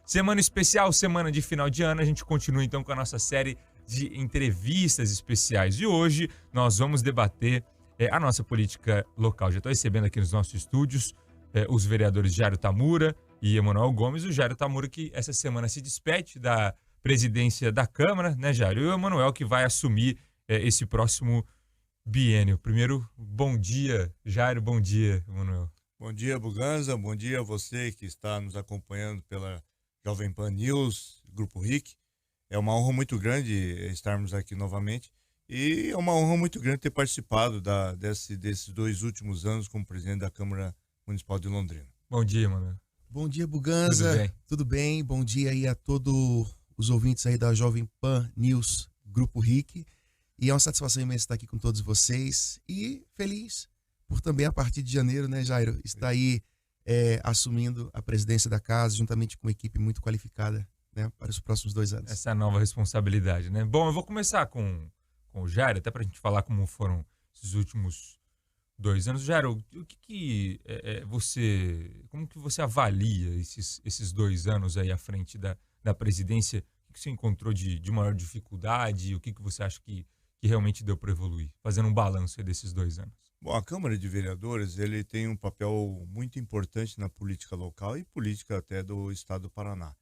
Semana especial, semana de final de ano, a gente continua então com a nossa série de entrevistas especiais. E hoje nós vamos debater a nossa política local. Já estou recebendo aqui nos nossos estúdios os vereadores Jairo Tamura e Emanuel Gomes. O Jairo Tamura que essa semana se despede da presidência da Câmara, né, Jairo? E o Emanuel que vai assumir esse próximo biênio. Primeiro, bom dia, Jairo, bom dia, Emanuel. Bom dia, Buganza, bom dia a você que está nos acompanhando pela Jovem Pan News, Grupo RIC. É uma honra muito grande estarmos aqui novamente e é uma honra muito grande ter participado desses 2 últimos anos como presidente da Câmara Municipal de Londrina. Bom dia, Emanuel. Bom dia, Buganza. Tudo bem? Bom dia aí a todos os ouvintes aí da Jovem Pan News, Grupo RIC. E é uma satisfação imensa estar aqui com todos vocês e feliz por também a partir de janeiro, né, Jairo, estar aí assumindo a presidência da casa juntamente com uma equipe muito qualificada, né, para os próximos 2 anos. Essa nova responsabilidade, né? Bom, eu vou começar com o Jairo, até para a gente falar como foram esses últimos 2 anos. Jairo, como que você avalia esses 2 anos aí à frente da presidência? O que você encontrou de maior dificuldade? O que você acha que realmente deu para evoluir? Fazendo um balanço aí desses 2 anos. Bom, a Câmara de Vereadores ele tem um papel muito importante na política local e política até do Estado do Paraná.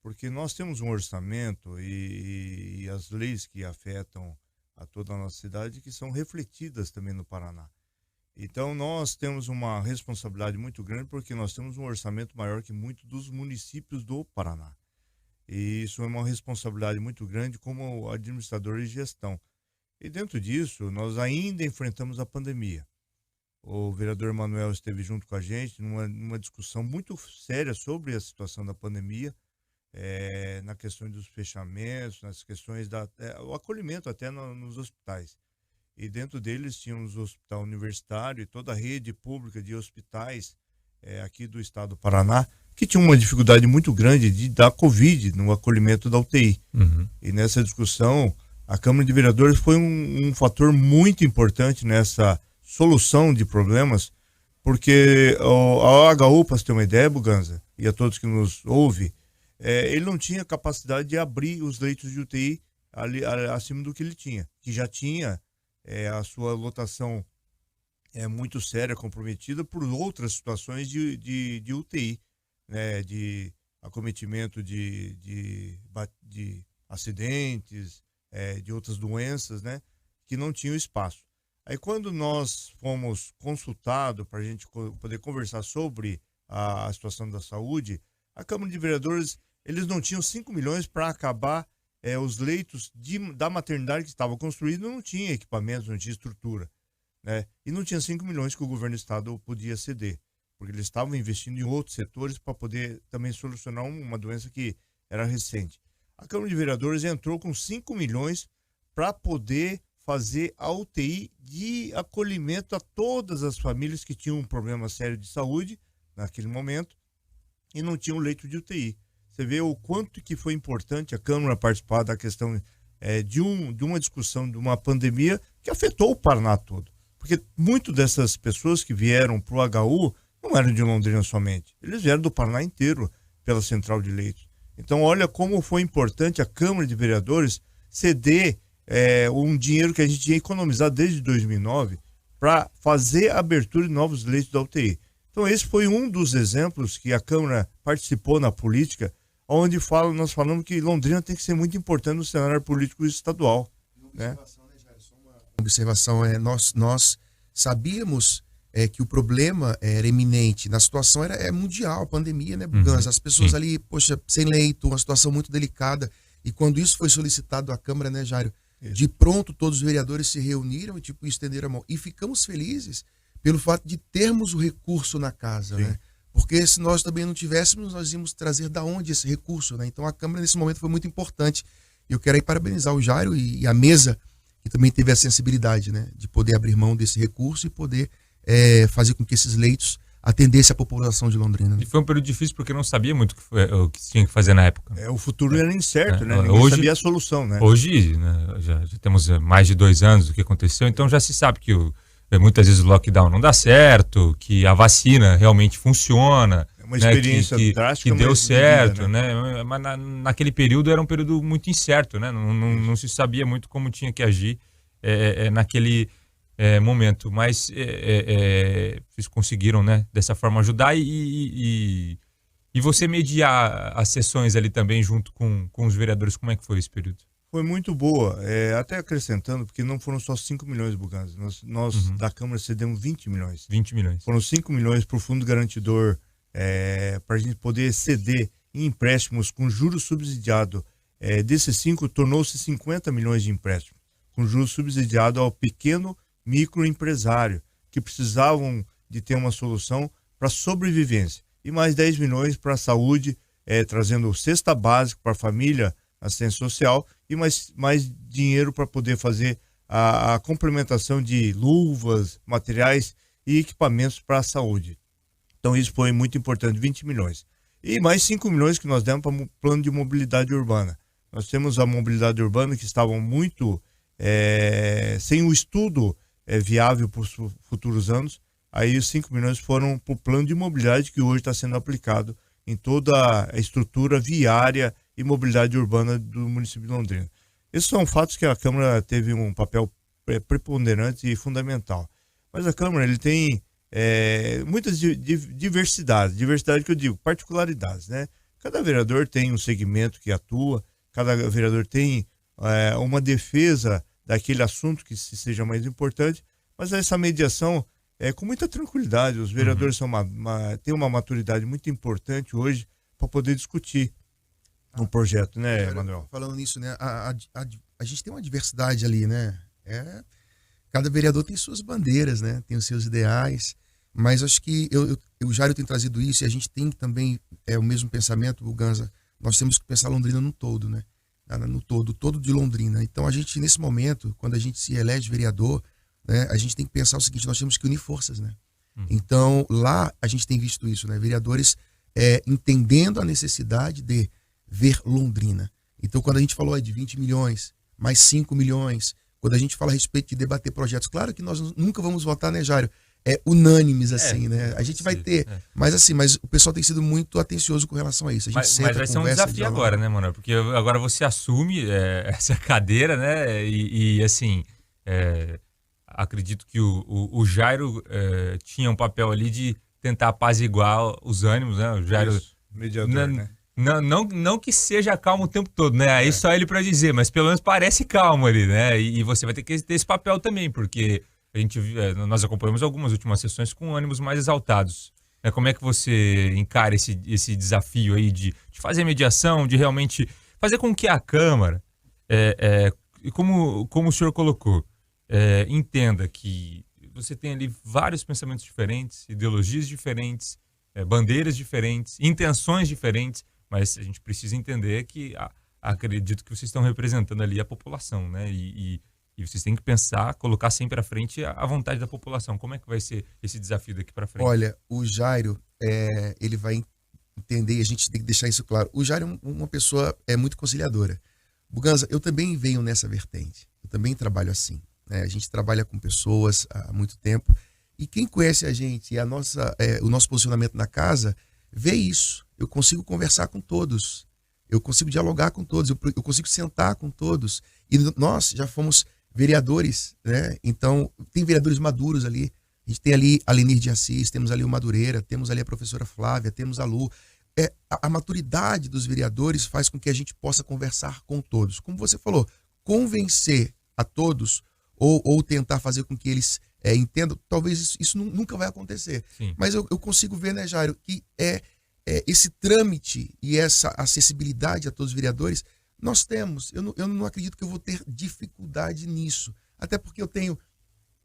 Porque nós temos um orçamento e as leis que afetam a toda a nossa cidade que são refletidas também no Paraná. Então nós temos uma responsabilidade muito grande porque nós temos um orçamento maior que muitos dos municípios do Paraná. E isso é uma responsabilidade muito grande como administrador de gestão. E dentro disso, nós ainda enfrentamos a pandemia. O vereador Emanuel esteve junto com a gente numa discussão muito séria sobre a situação da pandemia, na questão dos fechamentos, nas questões do acolhimento até nos hospitais. E dentro deles tínhamos o Hospital Universitário e toda a rede pública de hospitais aqui do estado do Paraná, que tinha uma dificuldade muito grande da Covid no acolhimento da UTI. Uhum. E nessa discussão, a Câmara de Vereadores foi um fator muito importante nessa solução de problemas, porque a HU, para você ter uma ideia, Buganza, e a todos que nos ouvem, ele não tinha capacidade de abrir os leitos de UTI ali, acima do que ele tinha, que já tinha a sua lotação muito séria, comprometida por outras situações de UTI, né, de acometimento de acidentes, de outras doenças, né, que não tinham espaço. Aí quando nós fomos consultados para a gente poder conversar sobre a situação da saúde, a Câmara de Vereadores, eles não tinham 5 milhões para acabar os leitos da maternidade que estava construída, não tinha equipamentos, não tinha estrutura, né, e não tinha 5 milhões que o governo do estado podia ceder, porque eles estavam investindo em outros setores para poder também solucionar uma doença que era recente. A Câmara de Vereadores entrou com 5 milhões para poder fazer a UTI de acolhimento a todas as famílias que tinham um problema sério de saúde naquele momento e não tinham leito de UTI. Você vê o quanto que foi importante a Câmara participar da questão de uma discussão de uma pandemia que afetou o Paraná todo. Porque muitas dessas pessoas que vieram para o HU não eram de Londrina somente, eles vieram do Paraná inteiro pela central de leitos. Então, olha como foi importante a Câmara de Vereadores ceder um dinheiro que a gente tinha economizado desde 2009 para fazer a abertura de novos leitos da UTI. Então, esse foi um dos exemplos que a Câmara participou na política, onde nós falamos que Londrina tem que ser muito importante no cenário político estadual. Né? Uma observação nós sabíamos que o problema era iminente, na situação era mundial, a pandemia, né, Buganza? As pessoas ali, sem leito, uma situação muito delicada, e quando isso foi solicitado à Câmara, né, Jairo, de pronto todos os vereadores se reuniram e estenderam a mão, e ficamos felizes pelo fato de termos o recurso na casa, né? Porque se nós também não tivéssemos, nós íamos trazer da onde esse recurso, né? Então a Câmara nesse momento foi muito importante. Eu quero aí parabenizar o Jairo e a mesa, que também teve a sensibilidade, né, de poder abrir mão desse recurso e poder fazer com que esses leitos atendessem a população de Londrina. E foi um período difícil porque não sabia muito o que tinha que fazer na época. O futuro era incerto, né? Ninguém sabia a solução, né? Hoje, né, já temos mais de 2 anos do que aconteceu, então já se sabe que muitas vezes o lockdown não dá certo, que a vacina realmente funciona. Uma né, experiência drástica, que deu mas certo, vivida, né? Mas naquele período era um período muito incerto, né? Não se sabia muito como tinha que agir naquele momento. Mas vocês conseguiram, né, dessa forma ajudar e você mediar as sessões ali também junto com os vereadores. Como é que foi esse período? Foi muito boa, até acrescentando, porque não foram só 5 milhões, Buganza. Nós da Câmara cedemos 20 milhões. 20 milhões. Foram 5 milhões para o Fundo Garantidor, para a gente poder ceder em empréstimos com juros subsidiados. Desses 5, tornou-se 50 milhões de empréstimo, com juros subsidiados ao pequeno microempresário, que precisavam de ter uma solução para sobrevivência. E mais 10 milhões para a saúde, trazendo cesta básica para a família, assistência social, e mais dinheiro para poder fazer a complementação de luvas, materiais e equipamentos para a saúde. Então isso foi muito importante, 20 milhões. E mais 5 milhões que nós demos para o plano de mobilidade urbana. Nós temos a mobilidade urbana que estavam muito sem o estudo viável para os futuros anos. Aí os 5 milhões foram para o plano de mobilidade que hoje está sendo aplicado em toda a estrutura viária e mobilidade urbana do município de Londrina. Esses são fatos que a Câmara teve um papel preponderante e fundamental. Mas a Câmara ele tem muitas diversidades que eu digo, particularidades, né? Cada vereador tem um segmento que atua, cada vereador tem uma defesa daquele assunto que seja mais importante, mas essa mediação com muita tranquilidade. Os vereadores têm uma maturidade muito importante hoje para poder discutir um projeto, né, Manuel? Falando nisso, né, a gente tem uma diversidade ali, né? Cada vereador tem suas bandeiras, né? Tem os seus ideais, mas acho que o Jairo tem trazido isso e a gente tem também o mesmo pensamento, o Ganza. Nós temos que pensar Londrina no todo, né? No todo de Londrina. Então a gente, nesse momento, quando a gente se elege vereador, né, a gente tem que pensar o seguinte: nós temos que unir forças, né? Então lá a gente tem visto isso, né? Vereadores entendendo a necessidade de ver Londrina. Então, quando a gente falou de 20 milhões, mais 5 milhões, quando a gente fala a respeito de debater projetos, claro que nós nunca vamos votar, né, Jairo? Unânimes, assim, né? A gente vai ter. Mas o pessoal tem sido muito atencioso com relação a isso. A gente mas vai ser um desafio agora, né, Manuel? Porque agora você assume essa cadeira, né? E assim, acredito que o Jairo tinha um papel ali de tentar apaziguar os ânimos, né? O Jairo... Isso, mediador, né? Não que seja calmo o tempo todo, né? Aí só ele para dizer, mas pelo menos parece calmo ali, né? E você vai ter que ter esse papel também, porque nós acompanhamos algumas últimas sessões com ânimos mais exaltados. Como é que você encara esse desafio aí de fazer mediação, de realmente fazer com que a Câmara, como o senhor colocou, entenda que você tem ali vários pensamentos diferentes, ideologias diferentes, bandeiras diferentes, intenções diferentes, mas a gente precisa entender que acredito que vocês estão representando ali a população, né? E vocês têm que pensar, colocar sempre à frente a vontade da população. Como é que vai ser esse desafio daqui para frente? Olha, o Jairo, ele vai entender, e a gente tem que deixar isso claro. O Jairo é uma pessoa muito conciliadora. Buganza, eu também venho nessa vertente. Eu também trabalho assim, né? A gente trabalha com pessoas há muito tempo. E quem conhece a gente e o nosso posicionamento na casa, vê isso. Eu consigo conversar com todos. Eu consigo dialogar com todos. Eu consigo sentar com todos. E nós já fomos vereadores, né? Então, tem vereadores maduros ali. A gente tem ali a Lenir de Assis, temos ali o Madureira, temos ali a professora Flávia, temos a Lu. A maturidade dos vereadores faz com que a gente possa conversar com todos. Como você falou, convencer a todos ou tentar fazer com que eles entendam, talvez isso nunca vai acontecer. Sim. Mas eu consigo ver, né, Jairo, que esse trâmite e essa acessibilidade a todos os vereadores, nós temos. Eu não acredito que eu vou ter dificuldade nisso. Até porque eu tenho,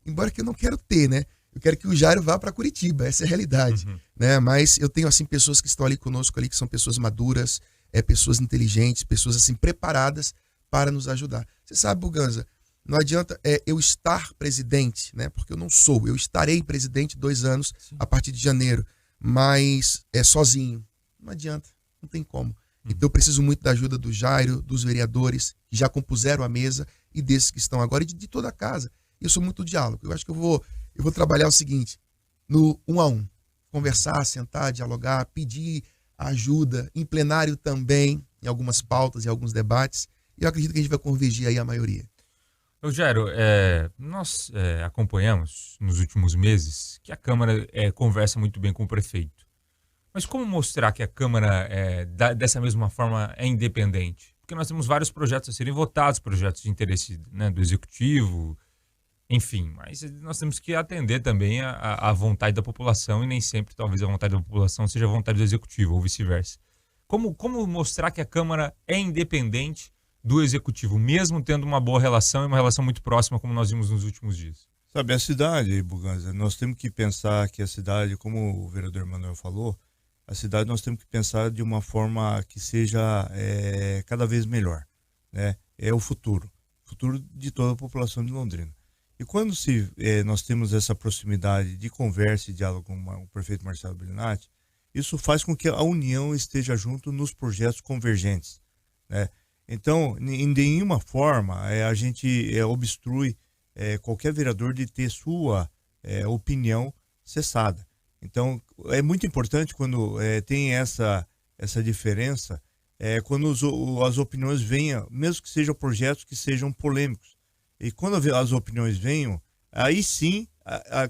embora que eu não quero ter, né? Eu quero que o Jairo vá para Curitiba, essa é a realidade. Né? Mas eu tenho, assim, pessoas que estão ali conosco, ali, que são pessoas maduras, pessoas inteligentes, pessoas, assim, preparadas para nos ajudar. Você sabe, Buganza, não adianta eu estar presidente, né? Porque eu não sou. Eu estarei presidente 2 anos, sim, a partir de janeiro. Mas sozinho. Não adianta. Não tem como. Então eu preciso muito da ajuda do Jairo, dos vereadores que já compuseram a mesa e desses que estão agora e de toda a casa. Eu sou muito diálogo. Eu acho que eu vou trabalhar o seguinte, no 1 a 1. conversar, sentar, dialogar, pedir ajuda, em plenário também, em algumas pautas e alguns debates. E eu acredito que a gente vai convergir aí a maioria. Jairo, nós acompanhamos nos últimos meses que a Câmara conversa muito bem com o prefeito. Mas como mostrar que a Câmara, dessa mesma forma, é independente? Porque nós temos vários projetos a serem votados, projetos de interesse, né, do Executivo, enfim. Mas nós temos que atender também a vontade da população e nem sempre, talvez, a vontade da população seja a vontade do Executivo ou vice-versa. Como mostrar que a Câmara é independente do Executivo, mesmo tendo uma boa relação e uma relação muito próxima, como nós vimos nos últimos dias? Sabe, a cidade, Buganza, nós temos que pensar que a cidade, como o vereador Manuel falou, a cidade nós temos que pensar de uma forma que seja cada vez melhor, né? É o futuro de toda a população de Londrina. E quando nós temos essa proximidade de conversa e diálogo com o prefeito Marcelo Bellinati, isso faz com que a União esteja junto nos projetos convergentes, né? Então, em nenhuma forma a gente obstrui qualquer vereador de ter sua opinião cessada. Então, é muito importante quando tem essa diferença, quando as opiniões venham, mesmo que sejam projetos que sejam polêmicos. E quando as opiniões venham, aí sim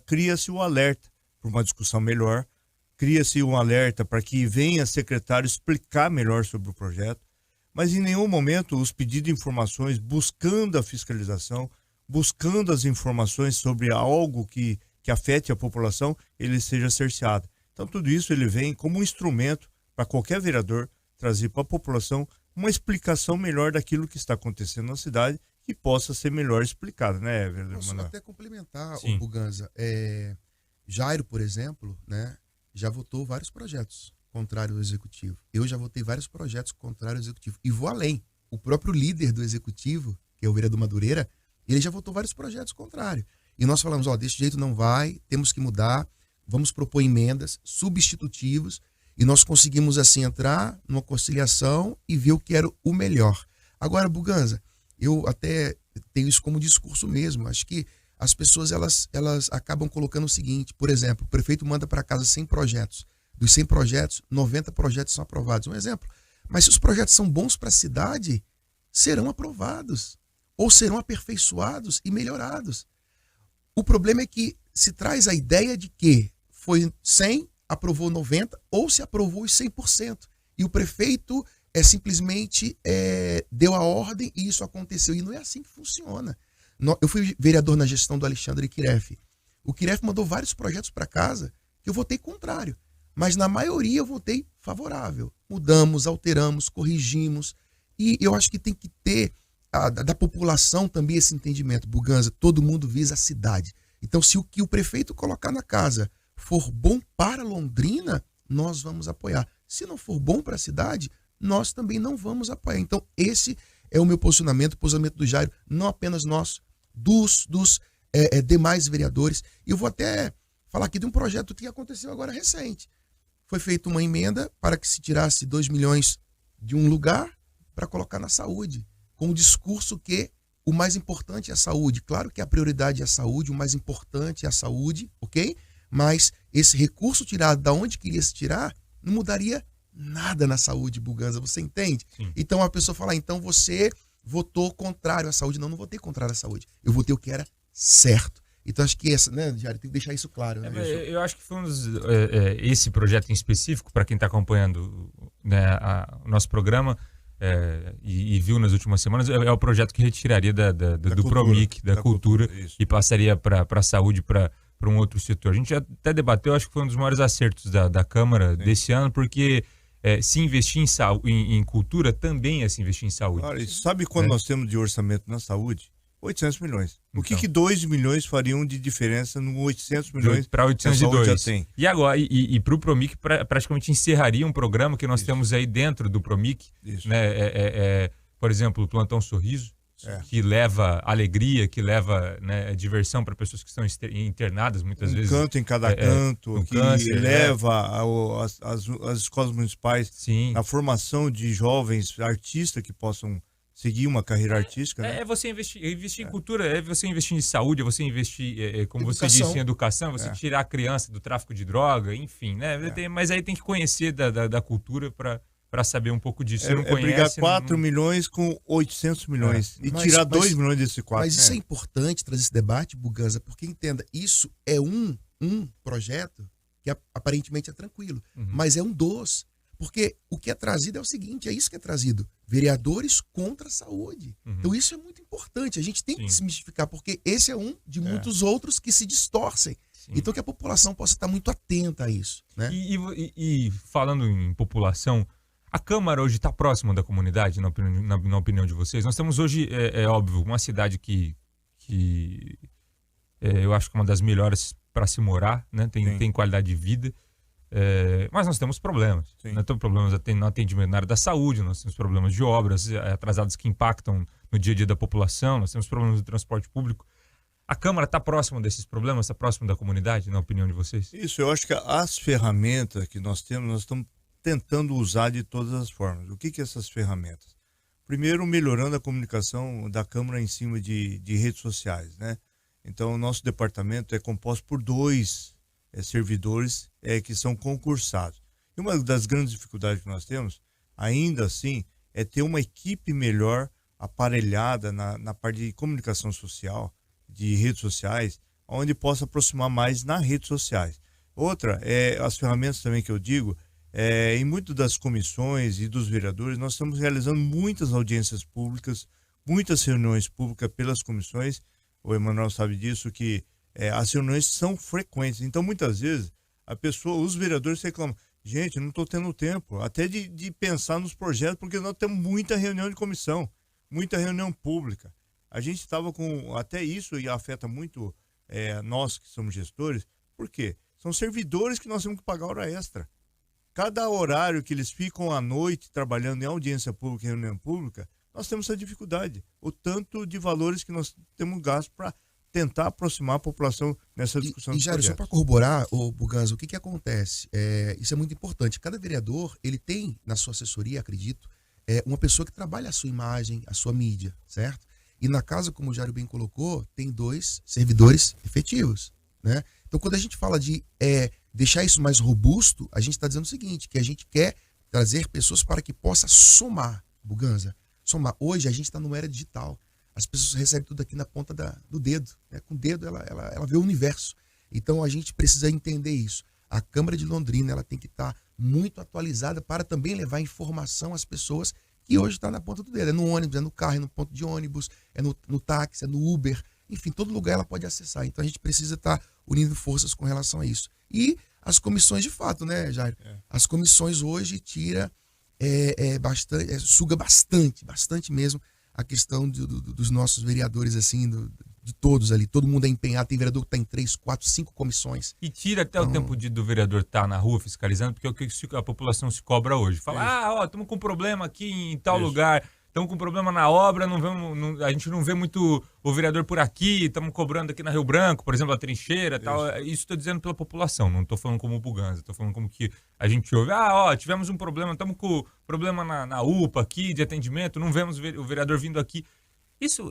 cria-se o alerta para uma discussão melhor, cria-se um alerta para que venha secretário explicar melhor sobre o projeto, mas em nenhum momento os pedidos de informações, buscando a fiscalização, buscando as informações sobre algo que afete a população, ele seja cerceado. Então tudo isso ele vem como um instrumento para qualquer vereador trazer para a população uma explicação melhor daquilo que está acontecendo na cidade que possa ser melhor explicado, né, vereador Posso Manuel? até complementar, Sim. o Buganza. Jairo, por exemplo, né, já votou vários projetos contrários ao Executivo. Eu já votei vários projetos contrários ao Executivo. E vou além. O próprio líder do Executivo, que é o vereador Madureira, ele já votou vários projetos contrários. E nós falamos, desse jeito não vai, temos que mudar, vamos propor emendas, substitutivos, e nós conseguimos, assim, entrar numa conciliação e ver o que era o melhor. Agora, Buganza, eu até tenho isso como discurso mesmo. Acho que as pessoas, elas acabam colocando o seguinte, por exemplo, o prefeito manda para casa 100 projetos. Dos 100 projetos, 90 projetos são aprovados. Um exemplo. Mas se os projetos são bons para a cidade, serão aprovados. Ou serão aperfeiçoados e melhorados. O problema é que se traz a ideia de que foi 100, aprovou 90, ou se aprovou os 100%. E o prefeito simplesmente deu a ordem e isso aconteceu. E não é assim que funciona. Eu fui vereador na gestão do Alexandre Kiref. O Kiref mandou vários projetos para casa que eu votei contrário. Mas na maioria eu votei favorável. Mudamos, alteramos, corrigimos. E eu acho que tem que ter da população também esse entendimento. Buganza, todo mundo visa a cidade. Então, se o que o prefeito colocar na casa for bom para Londrina, nós vamos apoiar. Se não for bom para a cidade, nós também não vamos apoiar. Então, esse é o meu posicionamento, o posicionamento do Jairo, não apenas nosso, dos demais vereadores. E eu vou até falar aqui de um projeto que aconteceu agora recente. Foi feita uma emenda para que se tirasse 2 milhões de um lugar para colocar na saúde, com o discurso que o mais importante é a saúde. Claro que a prioridade é a saúde, o mais importante é a saúde, ok? Mas esse recurso tirado da onde queria se tirar não mudaria nada na saúde, Buganza, você entende? Sim. Então a pessoa fala, então você votou contrário à saúde. Não votei contrário à saúde. Eu votei o que era certo. Então acho que Diário, tem que deixar isso claro. Né? Eu acho que foi esse projeto em específico, para quem está acompanhando, né, o nosso programa e viu nas últimas semanas, é o projeto que retiraria do Promic, da cultura, e passaria para a saúde, para um outro setor. A gente já até debateu, acho que foi um dos maiores acertos da Câmara desse ano, porque se investir em cultura também é se investir em saúde. Olha, sabe quando nós temos de orçamento na saúde? 800 milhões. O que 2 milhões fariam de diferença no 800 milhões para 802? Já tem. E agora, e para o Promic, praticamente encerraria um programa que nós temos aí dentro do Promic, né? Por exemplo, o Plantão Sorriso, que leva alegria, que leva, né, diversão para pessoas que estão internadas muitas vezes. Um canto em cada canto, que câncer, leva as escolas municipais Sim. na formação de jovens artistas que possam seguir uma carreira artística, né? É você investir em cultura, é você investir em saúde, é você investir, como você Educação. disse, em educação, você tirar a criança do tráfico de droga, enfim, né? Mas aí tem que conhecer da cultura para saber um pouco disso. Se não conhece, brigar 4 milhões com 800 milhões e tirar 2 milhões desse 4. Mas isso é importante trazer esse debate, Buganza, porque entenda, isso é um projeto que aparentemente é tranquilo, mas é um dos. Porque o que é trazido é o seguinte, é isso que é trazido. Vereadores contra a saúde. Então isso é muito importante. A gente tem que desmistificar, porque esse é um de muitos outros que se distorcem. Sim. Então que a população possa estar muito atenta a isso. Né? E falando em população, a Câmara hoje está próxima da comunidade, na opinião de vocês? Nós temos hoje, óbvio, uma cidade que eu acho que é uma das melhores para se morar, né? Tem qualidade de vida. Mas nós temos problemas. Nós temos problemas no atendimento na área da saúde, nós temos problemas de obras atrasadas que impactam no dia a dia da população, nós temos problemas do transporte público. A Câmara está próxima desses problemas, está próxima da comunidade, na opinião de vocês? Isso, eu acho que as ferramentas que nós temos, nós estamos tentando usar de todas as formas. O que são essas ferramentas? Primeiro, melhorando a comunicação da Câmara em cima de redes sociais, né? Então, o nosso departamento é composto por 2 servidores que são concursados. E uma das grandes dificuldades que nós temos, ainda assim, é ter uma equipe melhor aparelhada na parte de comunicação social, de redes sociais, onde possa aproximar mais nas redes sociais. Outra, as ferramentas também que eu digo, em muitas das comissões e dos vereadores, nós estamos realizando muitas audiências públicas, muitas reuniões públicas pelas comissões. O Emanuel sabe disso, que as reuniões são frequentes. Então, muitas vezes, os vereadores reclamam, gente, não estou tendo tempo, até de pensar nos projetos, porque nós temos muita reunião de comissão, muita reunião pública. A gente estava com, até isso, e afeta muito nós que somos gestores, por quê? São servidores que nós temos que pagar hora extra. Cada horário que eles ficam à noite trabalhando em audiência pública e reunião pública, nós temos essa dificuldade. O tanto de valores que nós temos gasto para tentar aproximar a população nessa discussão. E Jair, só para corroborar, Buganza, o que acontece? Isso é muito importante. Cada vereador, ele tem na sua assessoria, acredito, uma pessoa que trabalha a sua imagem, a sua mídia, certo? E na casa, como o Jair bem colocou, tem 2 servidores efetivos, né? Então, quando a gente fala de deixar isso mais robusto, a gente está dizendo o seguinte, que a gente quer trazer pessoas para que possa somar, Buganza. Somar. Hoje a gente está numa era digital. As pessoas recebem tudo aqui na ponta do dedo. Né? Com o dedo ela vê o universo. Então a gente precisa entender isso. A Câmara de Londrina ela tem que estar muito atualizada para também levar informação às pessoas que hoje estão na ponta do dedo. É no ônibus, é no carro, é no ponto de ônibus, é no táxi, é no Uber. Enfim, todo lugar ela pode acessar. Então a gente precisa estar unindo forças com relação a isso. E as comissões de fato, né, Jair? As comissões hoje suga bastante mesmo a questão dos nossos vereadores, assim, de todos ali. Todo mundo é empenhado, tem vereador que está em 3, 4, 5 comissões. E tira até o tempo do vereador estar na rua fiscalizando, porque é o que a população se cobra hoje. Fala, estamos com problema aqui em tal lugar, estamos com problema na obra, a gente não vê muito o vereador por aqui, estamos cobrando aqui na Rio Branco, por exemplo, a trincheira e tal. Isso estou dizendo pela população, não estou falando como o Buganza, estou falando como que a gente ouve. Tivemos um problema, estamos com problema na UPA aqui de atendimento, não vemos o vereador vindo aqui. Isso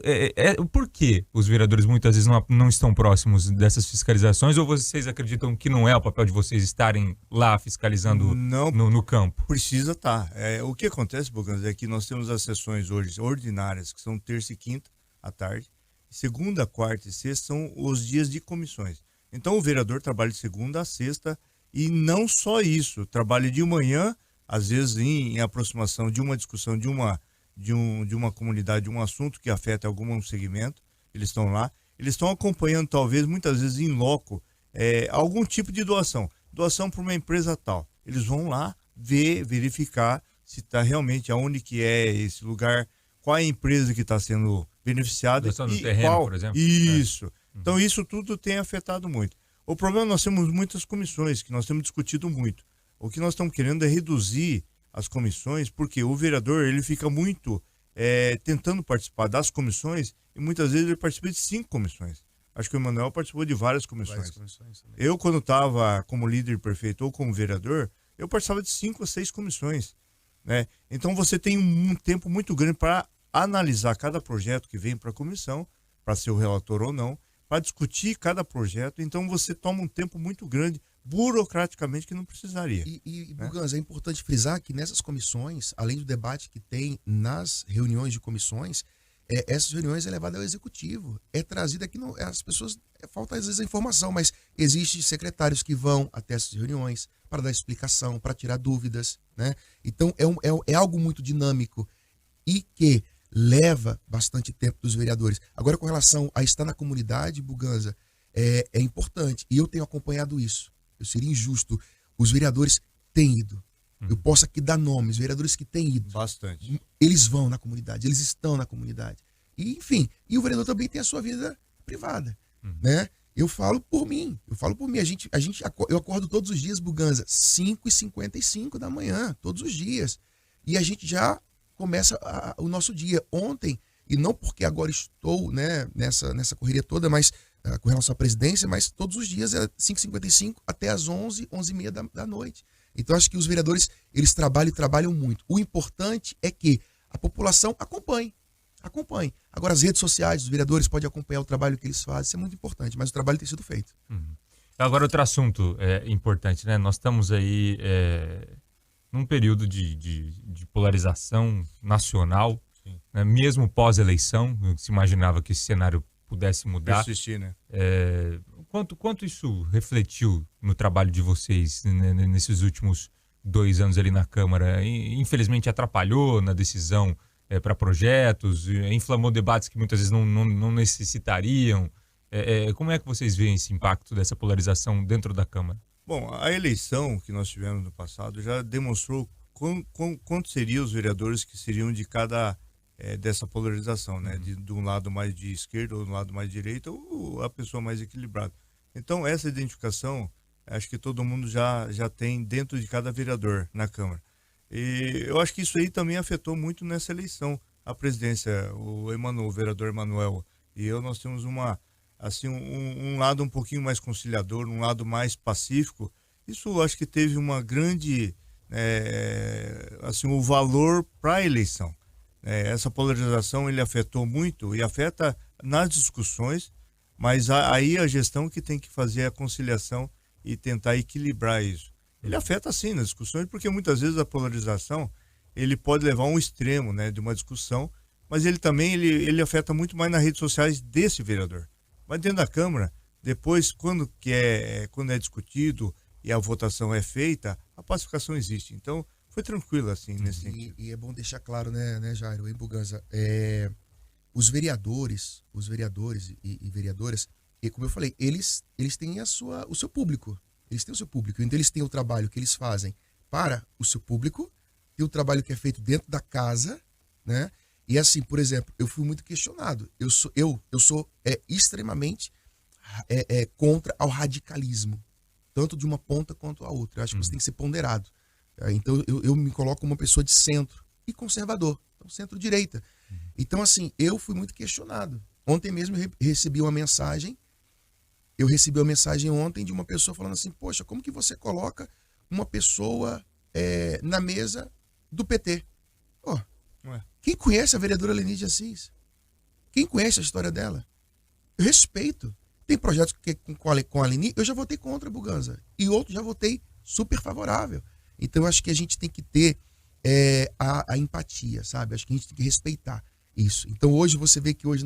por que os vereadores muitas vezes não estão próximos dessas fiscalizações, ou vocês acreditam que não é o papel de vocês estarem lá fiscalizando no campo? Precisa estar. O que acontece, Buganza, é que nós temos as sessões hoje ordinárias, que são terça e quinta à tarde, segunda, quarta e sexta são os dias de comissões. Então o vereador trabalha de segunda a sexta e não só isso, trabalha de manhã, às vezes em aproximação de uma discussão de uma comunidade, de um assunto que afeta algum segmento, eles estão lá, eles estão acompanhando talvez, muitas vezes em loco, algum tipo de doação para uma empresa tal. Eles vão lá verificar se está realmente aonde que é esse lugar, qual é a empresa que está sendo beneficiada. Doação do terreno, por exemplo. Isso. Então isso tudo tem afetado muito. O problema, nós temos muitas comissões que nós temos discutido muito. O que nós estamos querendo é reduzir as comissões, porque o vereador ele fica muito tentando participar das comissões e muitas vezes ele participa de 5 comissões. Acho que o Emanuel participou de várias comissões. Eu, quando estava como líder prefeito ou como vereador, eu participava de 5 ou 6 comissões. Né? Então você tem um tempo muito grande para analisar cada projeto que vem para a comissão, para ser o relator ou não, para discutir cada projeto. Então você toma um tempo muito grande, burocraticamente, que não precisaria. Né? Buganza, é importante frisar que nessas comissões, além do debate que tem nas reuniões de comissões, essas reuniões é levada ao executivo, é trazida aqui, as pessoas, falta às vezes a informação, mas existem secretários que vão até essas reuniões para dar explicação, para tirar dúvidas, né? Então é algo muito dinâmico e que leva bastante tempo dos vereadores. Agora, com relação a estar na comunidade, Buganza, é importante, e eu tenho acompanhado isso. Eu seria injusto, os vereadores têm ido. Eu posso aqui dar nomes, vereadores que têm ido. Bastante. Eles vão na comunidade, eles estão na comunidade. E, enfim, e o vereador também tem a sua vida privada, né? Eu falo por mim. Eu acordo todos os dias, Buganza, 5h55 da manhã, todos os dias. E a gente já começa o nosso dia. Ontem, e não porque agora estou, né, nessa correria toda, mas com relação à presidência, mas todos os dias é 5h55 até as 11h30 da noite. Então, acho que os vereadores, eles trabalham muito. O importante é que a população acompanhe. Agora, as redes sociais dos vereadores podem acompanhar o trabalho que eles fazem, isso é muito importante, mas o trabalho tem sido feito. Agora, outro assunto importante, né? Nós estamos aí num período de polarização nacional, né? Mesmo pós-eleição, se imaginava que esse cenário pudesse mudar. Persistir, né? Quanto isso refletiu no trabalho de vocês, né, nesses últimos 2 anos ali na Câmara? Infelizmente atrapalhou na decisão para projetos, inflamou debates que muitas vezes não necessitariam. Como é que vocês veem esse impacto dessa polarização dentro da Câmara? Bom, a eleição que nós tivemos no passado já demonstrou quantos seriam os vereadores que seriam de cada dessa polarização, né? De um lado mais de esquerda ou do lado mais de direita, ou a pessoa mais equilibrada. Então, essa identificação, acho que todo mundo já tem dentro de cada vereador na Câmara. E eu acho que isso aí também afetou muito nessa eleição. A presidência, o vereador Emanuel e eu, nós temos um lado um pouquinho mais conciliador, um lado mais pacífico. Isso acho que teve uma grande, o valor para a eleição. Essa polarização ele afetou muito e afeta nas discussões, mas aí a gestão que tem que fazer a conciliação e tentar equilibrar isso. Ele afeta sim nas discussões, porque muitas vezes a polarização ele pode levar a um extremo, né, de uma discussão, mas ele também ele afeta muito mais nas redes sociais desse vereador. Mas dentro da Câmara, depois, quando é discutido e a votação é feita, a pacificação existe. Então, foi tranquilo, assim, nesse sentido. E é bom deixar claro, né, Jairo, em Buganza, os vereadores e vereadoras, e como eu falei, eles têm o seu público. Eles têm o seu público. Então, eles têm o trabalho que eles fazem para o seu público, tem o trabalho que é feito dentro da casa, né? E assim, por exemplo, eu fui muito questionado. Eu sou extremamente contra ao radicalismo, tanto de uma ponta quanto a outra. Eu acho que você tem que ser ponderado. Então, eu me coloco como uma pessoa de centro e conservador, então centro-direita. Então, assim, eu fui muito questionado. Ontem mesmo eu recebi uma mensagem ontem de uma pessoa falando assim, poxa, como que você coloca uma pessoa na mesa do PT? Quem conhece a vereadora Leni de Assis? Quem conhece a história dela? Eu respeito. Tem projetos que com a Leni, eu já votei contra, Buganza. E outros já votei super favorável. Então, eu acho que a gente tem que ter a empatia, sabe? Acho que a gente tem que respeitar isso. Então, hoje, você vê que hoje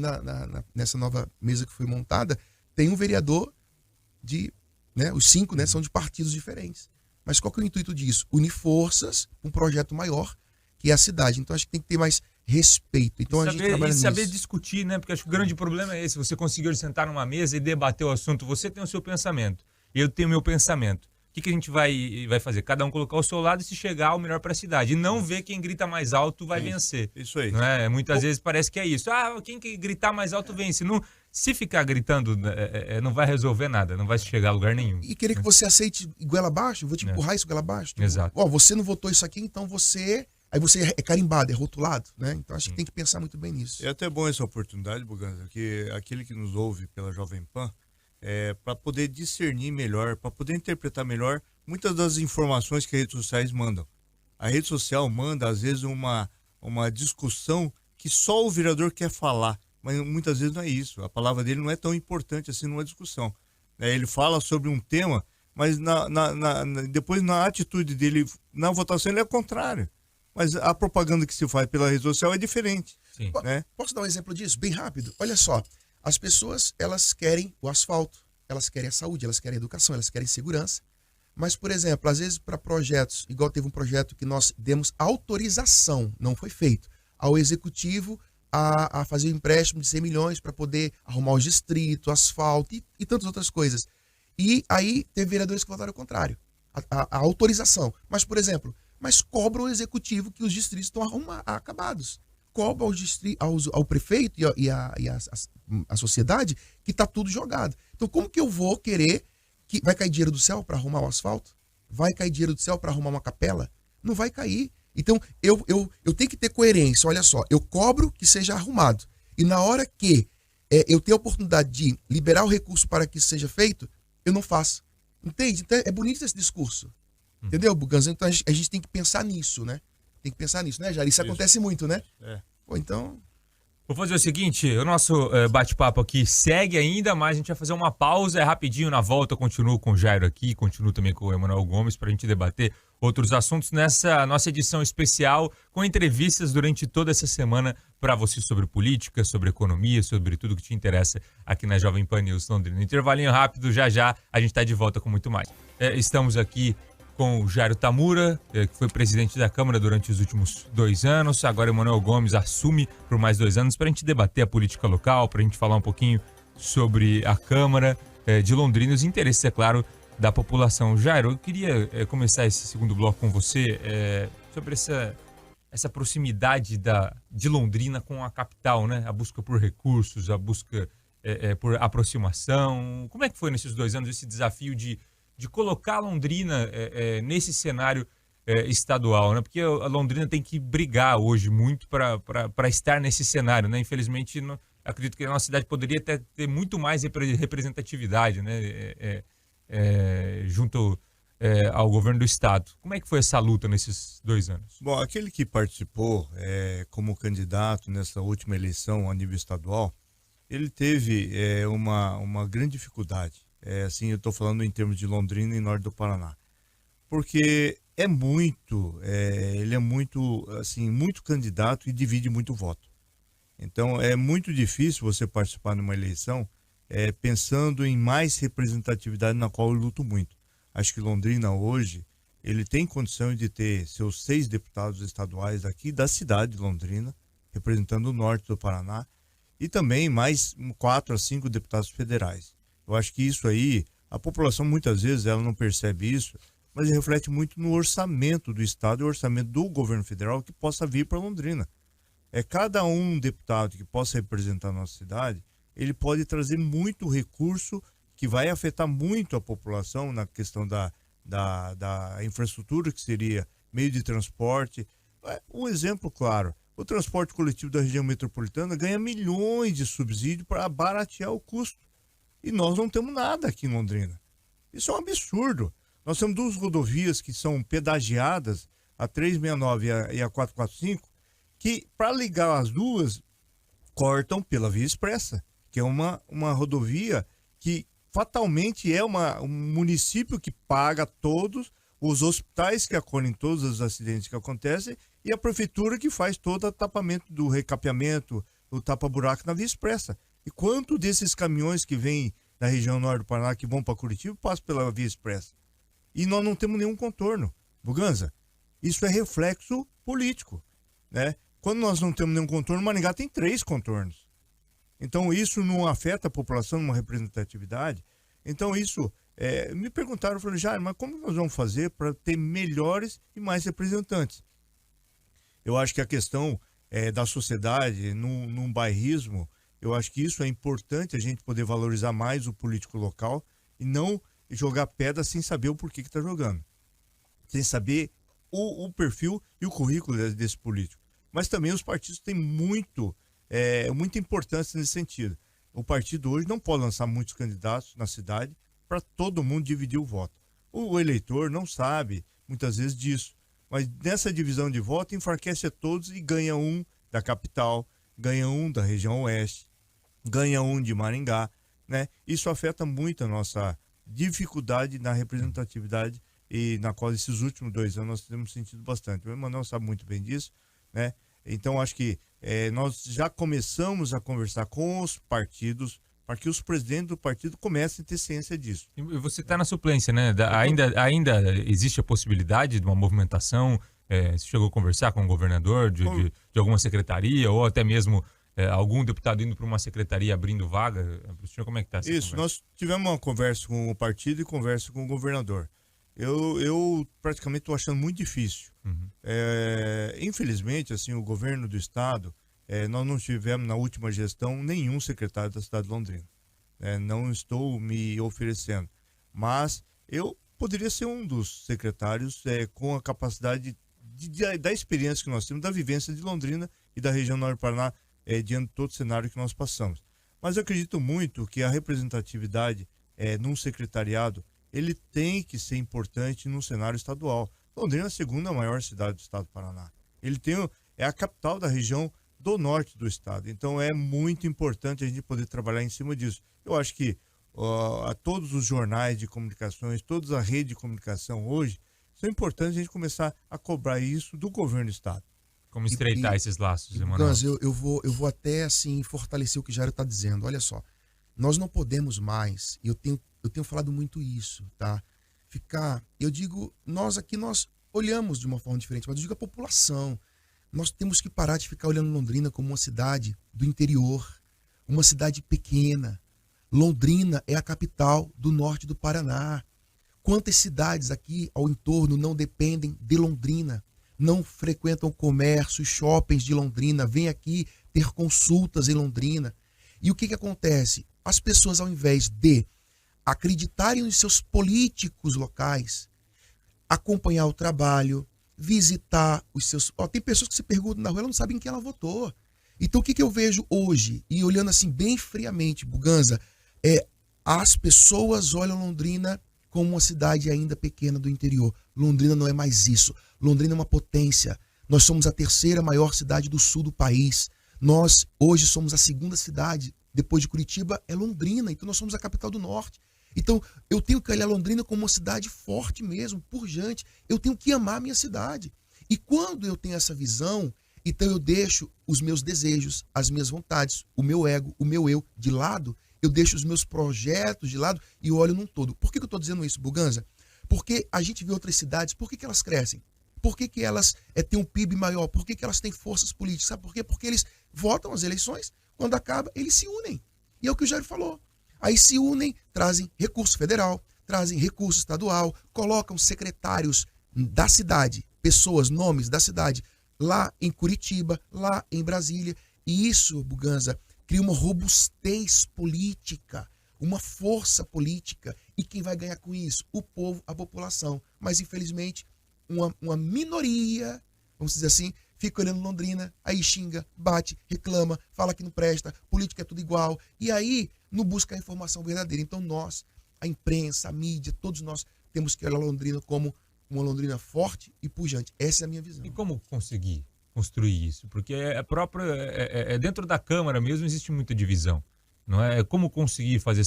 nessa nova mesa que foi montada, tem um vereador os 5, né, são de partidos diferentes. Mas qual que é o intuito disso? Unir forças para um projeto maior, que é a cidade. Então, acho que tem que ter mais respeito. Então, a gente trabalha nisso. Saber discutir, né? Porque acho que o grande problema é esse. Você conseguiu sentar numa mesa e debater o assunto. Você tem o seu pensamento. Eu tenho o meu pensamento. O que a gente vai fazer? Cada um colocar o seu lado e se chegar ao melhor para a cidade. E não ver quem grita mais alto vai vencer. Isso aí. Não é? Muitas vezes parece que é isso. Quem que gritar mais alto vence. Não, se ficar gritando, não vai resolver nada. Não vai chegar a lugar nenhum. E querer que você aceite goela abaixo, eu vou te empurrar isso goela abaixo. Exato. Você não votou isso aqui, então você... Aí você é carimbado, é rotulado, né? Então acho que tem que pensar muito bem nisso. É até bom essa oportunidade, Buganza, que aquele que nos ouve pela Jovem Pan, para poder discernir melhor, para poder interpretar melhor muitas das informações que as redes sociais mandam. A rede social manda, às vezes, uma discussão que só o vereador quer falar, mas muitas vezes não é isso. A palavra dele não é tão importante assim numa discussão. Ele fala sobre um tema, mas depois na atitude dele, na votação, ele é contrário. Mas a propaganda que se faz pela rede social é diferente. Sim. Né? Posso dar um exemplo disso? Bem rápido. Olha só, as pessoas, elas querem o asfalto, elas querem a saúde, elas querem a educação, elas querem segurança. Mas, por exemplo, às vezes para projetos, igual teve um projeto que nós demos autorização, não foi feito, ao executivo a fazer um empréstimo de 100 milhões para poder arrumar os distritos, asfalto e tantas outras coisas. E aí teve vereadores que votaram ao contrário, a autorização. Mas, por exemplo, cobram ao executivo que os distritos estão acabados. Cobra ao prefeito e a sociedade que está tudo jogado. Então, como que eu vou querer que vai cair dinheiro do céu para arrumar o asfalto? Vai cair dinheiro do céu para arrumar uma capela? Não vai cair. Então, eu tenho que ter coerência. Olha só, eu cobro que seja arrumado. E na hora que eu tenho a oportunidade de liberar o recurso para que isso seja feito, eu não faço. Entende? Então, é bonito esse discurso. Entendeu, Buganza? Então, a gente tem que pensar nisso, né? Tem que pensar nisso, né, Jair? Isso acontece muito, né? Pô, então... Vou fazer o seguinte, o nosso bate-papo aqui segue ainda, mas a gente vai fazer uma pausa, rapidinho, na volta eu continuo com o Jairo aqui, continuo também com o Emanuel Gomes para a gente debater outros assuntos nessa nossa edição especial, com entrevistas durante toda essa semana para você sobre política, sobre economia, sobre tudo que te interessa aqui na Jovem Pan News Londrina. Intervalinho rápido, já a gente está de volta com muito mais. Estamos aqui com o Jairo Tamura, que foi presidente da Câmara durante os últimos 2 anos. Agora Emanuel Gomes assume por mais 2 anos para a gente debater a política local, para a gente falar um pouquinho sobre a Câmara de Londrina e os interesses, é claro, da população. Jairo, eu queria começar esse segundo bloco com você sobre essa proximidade de Londrina com a capital, né? A busca por recursos, a busca por aproximação. Como é que foi nesses 2 anos esse desafio de colocar Londrina nesse cenário estadual, né? Porque a Londrina tem que brigar hoje muito para estar nesse cenário, né? Infelizmente, acredito que a nossa cidade poderia ter muito mais representatividade, né? Junto ao governo do estado. Como é que foi essa luta nesses 2 anos? Bom, aquele que participou como candidato nessa última eleição a nível estadual, ele teve uma grande dificuldade. Assim, eu estou falando em termos de Londrina e norte do Paraná, porque ele é muito, assim, muito candidato e divide muito voto. Então, é muito difícil você participar numa eleição pensando em mais representatividade, na qual eu luto muito. Acho que Londrina hoje, ele tem condição de ter seus 6 deputados estaduais aqui da cidade de Londrina, representando o norte do Paraná, e também mais 4 a 5 deputados federais. Eu acho que isso aí, a população muitas vezes ela não percebe isso, mas reflete muito no orçamento do estado e o orçamento do governo federal que possa vir para Londrina. Cada um deputado que possa representar a nossa cidade, ele pode trazer muito recurso que vai afetar muito a população na questão da infraestrutura, que seria meio de transporte. Um exemplo claro, o transporte coletivo da região metropolitana ganha milhões de subsídio para baratear o custo. E nós não temos nada aqui em Londrina. Isso é um absurdo. Nós temos 2 rodovias que são pedagiadas, a 369 e a 445, que para ligar as duas, cortam pela Via Expressa, que é uma rodovia que fatalmente é um município que paga todos os hospitais que acolhem todos os acidentes que acontecem e a prefeitura que faz todo o tapamento do recapeamento, o tapa-buraco na Via Expressa. E quanto desses caminhões que vêm da região norte do Paraná, que vão para Curitiba, passam pela Via Expressa? E nós não temos nenhum contorno. Buganza, isso é reflexo político, né? Quando nós não temos nenhum contorno, Maringá tem 3 contornos. Então isso não afeta a população numa representatividade. Então isso, me perguntaram, eu falei, Jair, mas como nós vamos fazer para ter melhores e mais representantes? Eu acho que a questão da sociedade, num bairrismo, eu acho que isso é importante, a gente poder valorizar mais o político local e não jogar pedra sem saber o porquê que está jogando. Sem saber o perfil e o currículo desse político. Mas também os partidos têm muita importância nesse sentido. O partido hoje não pode lançar muitos candidatos na cidade para todo mundo dividir o voto. O eleitor não sabe, muitas vezes, disso. Mas nessa divisão de voto, enfraquece a todos e ganha um da capital, ganha um da região oeste, ganha um de Maringá, né? Isso afeta muito a nossa dificuldade na representatividade e na qual esses últimos 2 anos nós temos sentido bastante. O Emanuel sabe muito bem disso, né? Então, acho que nós já começamos a conversar com os partidos para que os presidentes do partido comecem a ter ciência disso. E você está na suplência, né? Ainda existe a possibilidade de uma movimentação? Você chegou a conversar com o governador de alguma secretaria ou até mesmo algum deputado indo para uma secretaria abrindo vaga? Senhor, como é que está essa Isso, conversa? nós tivemos uma conversa com o partido e conversa com o governador. Eu praticamente estou achando muito difícil. Uhum. Infelizmente, assim, o governo do estado, nós não tivemos na última gestão nenhum secretário da cidade de Londrina. Não estou me oferecendo, mas eu poderia ser um dos secretários com a capacidade da experiência que nós temos, da vivência de Londrina e da região norte do Paraná, diante de todo o cenário que nós passamos. Mas eu acredito muito que a representatividade num secretariado ele tem que ser importante no cenário estadual. Londrina é a segunda maior cidade do estado do Paraná. É a capital da região do norte do estado. Então é muito importante a gente poder trabalhar em cima disso. Eu acho que todos os jornais de comunicações, toda a rede de comunicação hoje, são importantes a gente começar a cobrar isso do governo do estado. Como estreitar esses laços, Emanuel? Gans, eu vou até assim fortalecer o que o Jairo está dizendo. Olha só, nós não podemos mais, e eu tenho falado muito isso, tá? Eu digo, nós olhamos de uma forma diferente, mas eu digo a população. Nós temos que parar de ficar olhando Londrina como uma cidade do interior, uma cidade pequena. Londrina é a capital do norte do Paraná. Quantas cidades aqui ao entorno não dependem de Londrina? Não frequentam comércio, shoppings de Londrina, vêm aqui ter consultas em Londrina. E o que acontece? As pessoas, ao invés de acreditarem nos seus políticos locais, acompanhar o trabalho, visitar os seus... tem pessoas que se perguntam na rua, elas não sabem em quem ela votou. Então o que eu vejo hoje, e olhando assim bem friamente, Buganza, as pessoas olham Londrina como uma cidade ainda pequena do interior. Londrina não é mais isso. Londrina é uma potência. Nós somos a terceira maior cidade do sul do país. Nós hoje somos a segunda cidade, depois de Curitiba, é Londrina. Então nós somos a capital do norte. Então eu tenho que olhar Londrina como uma cidade forte mesmo, pujante. Eu tenho que amar a minha cidade. E quando eu tenho essa visão, então eu deixo os meus desejos, as minhas vontades, o meu ego, o meu eu de lado. Eu deixo os meus projetos de lado e olho num todo. Por que eu estou dizendo isso, Buganza? Porque a gente vê outras cidades, por que elas crescem? Por que elas têm um PIB maior? Por que elas têm forças políticas? Sabe por quê? Porque eles votam as eleições, quando acaba, eles se unem. E é o que o Jair falou. Aí se unem, trazem recurso federal, trazem recurso estadual, colocam secretários da cidade, pessoas, nomes da cidade, lá em Curitiba, lá em Brasília. E isso, Buganza, cria uma robustez política, uma força política. E quem vai ganhar com isso? O povo, a população. Mas, infelizmente, uma minoria, vamos dizer assim, fica olhando Londrina, aí xinga, bate, reclama, fala que não presta, política é tudo igual. E aí não busca a informação verdadeira. Então nós, a imprensa, a mídia, todos nós temos que olhar Londrina como uma Londrina forte e pujante. Essa é a minha visão. E como conseguir construir isso? Porque dentro da Câmara mesmo existe muita divisão. Não é? Como conseguir fazer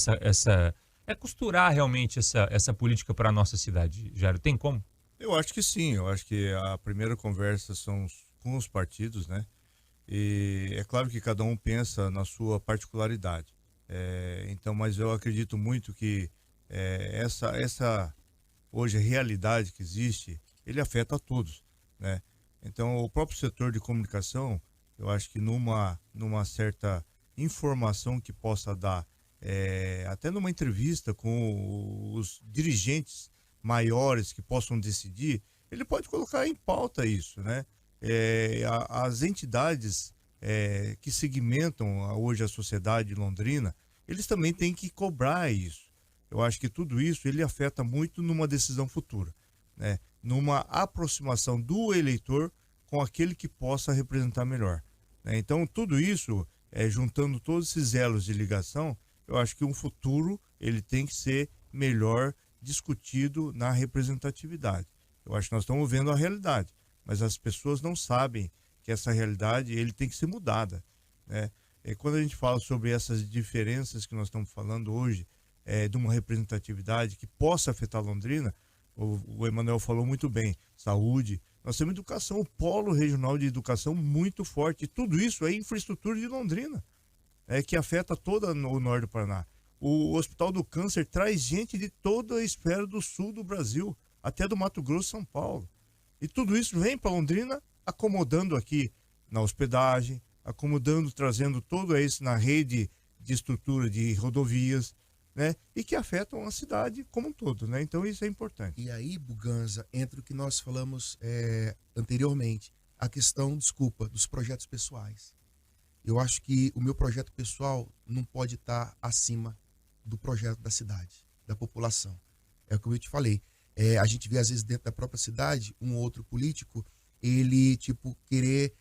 costurar realmente essa política para a nossa cidade, Jairo? Tem como? Eu acho que sim. Eu acho que a primeira conversa são com os partidos, né? E é claro que cada um pensa na sua particularidade. Então, mas eu acredito muito que essa hoje a realidade que existe, ele afeta a todos, né? Então, o próprio setor de comunicação, eu acho que numa certa informação que possa dar, até numa entrevista com os dirigentes maiores que possam decidir, ele pode colocar em pauta isso, né? As entidades que segmentam hoje a sociedade londrina, eles também têm que cobrar isso. Eu acho que tudo isso ele afeta muito numa decisão futura, né? Numa aproximação do eleitor com aquele que possa representar melhor, né? Então, tudo isso, juntando todos esses elos de ligação, eu acho que um futuro ele tem que ser melhor discutido na representatividade. Eu acho que nós estamos vendo a realidade, mas as pessoas não sabem que essa realidade ele tem que ser mudada, né? Quando a gente fala sobre essas diferenças que nós estamos falando hoje, de uma representatividade que possa afetar Londrina, o Emanuel falou muito bem, saúde, nós temos educação, o polo regional de educação muito forte, e tudo isso é infraestrutura de Londrina, que afeta todo o norte do Paraná. O Hospital do Câncer traz gente de toda a esfera do sul do Brasil, até do Mato Grosso e São Paulo. E tudo isso vem para Londrina, acomodando aqui na hospedagem, acomodando, trazendo tudo isso na rede de estrutura de rodovias, né? E que afetam a cidade como um todo, né? Então isso é importante. E aí, Buganza, entra o que nós falamos anteriormente, a questão, desculpa, dos projetos pessoais. Eu acho que o meu projeto pessoal não pode estar acima do projeto da cidade, da população. É como eu te falei, a gente vê às vezes dentro da própria cidade, um ou outro político, ele querer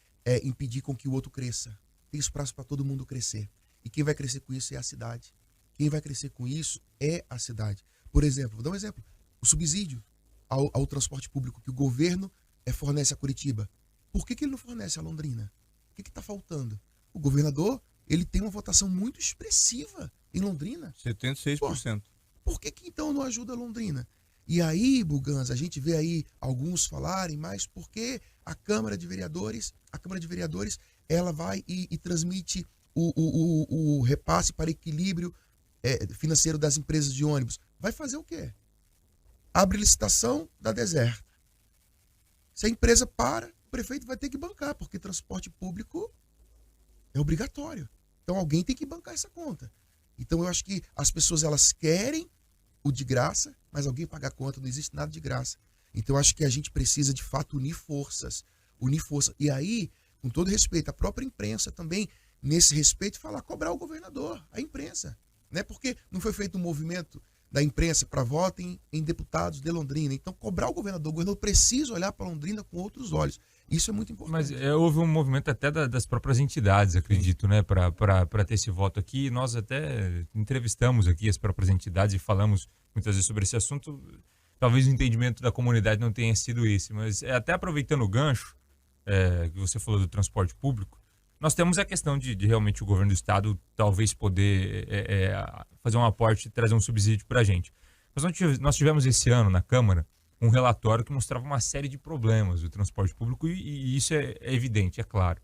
impedir com que o outro cresça. Tem espaço para todo mundo crescer. E quem vai crescer com isso é a cidade. Quem vai crescer com isso é a cidade. Por exemplo, vou dar um exemplo, o subsídio ao transporte público que o governo fornece a Curitiba. Por que ele não fornece a Londrina? O que está faltando? O governador, ele tem uma votação muito expressiva em Londrina. 76%. Por que então não ajuda a Londrina? E aí, Buganza, a gente vê aí alguns falarem, mas porque a Câmara de Vereadores, ela vai e transmite o repasse para equilíbrio financeiro das empresas de ônibus. Vai fazer o quê? Abre licitação da Deserta. Se a empresa para, o prefeito vai ter que bancar, porque transporte público é obrigatório. Então alguém tem que bancar essa conta. Então eu acho que as pessoas elas querem o de graça, mas alguém paga a conta, não existe nada de graça. Então eu acho que a gente precisa de fato unir forças. E aí, com todo respeito, a própria imprensa também, nesse respeito, cobrar o governador, a imprensa. Né? Porque não foi feito um movimento da imprensa para votem em deputados de Londrina. Então, cobrar o governador precisa olhar para Londrina com outros olhos. Isso é muito importante. Mas houve um movimento até das próprias entidades, acredito, né, para ter esse voto aqui. Nós até entrevistamos aqui as próprias entidades e falamos muitas vezes sobre esse assunto. Talvez o entendimento da comunidade não tenha sido esse, mas até aproveitando o gancho que você falou do transporte público, nós temos a questão de realmente o governo do estado talvez poder fazer um aporte e trazer um subsídio para a gente. Mas nós tivemos esse ano na Câmara um relatório que mostrava uma série de problemas do transporte público e isso é evidente, é claro.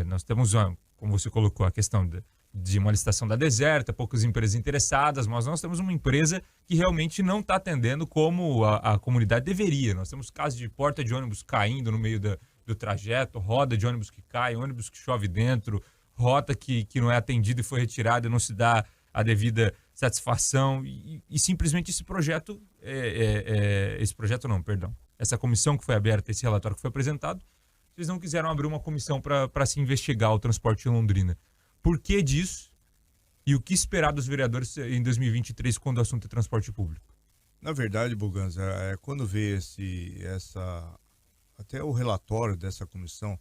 Nós temos, como você colocou, a questão de uma licitação da Deserta, poucas empresas interessadas, mas nós temos uma empresa que realmente não está atendendo como a comunidade deveria. Nós temos casos de porta de ônibus caindo no meio do trajeto, roda de ônibus que cai, ônibus que chove dentro, rota que não é atendida e foi retirada e não se dá a devida satisfação e simplesmente essa comissão que foi aberta, esse relatório que foi apresentado, eles não quiseram abrir uma comissão para se investigar o transporte em Londrina. Por que disso? E o que esperar dos vereadores em 2023 quando o assunto é transporte público? Na verdade, Buganza, quando vê até o relatório dessa comissão,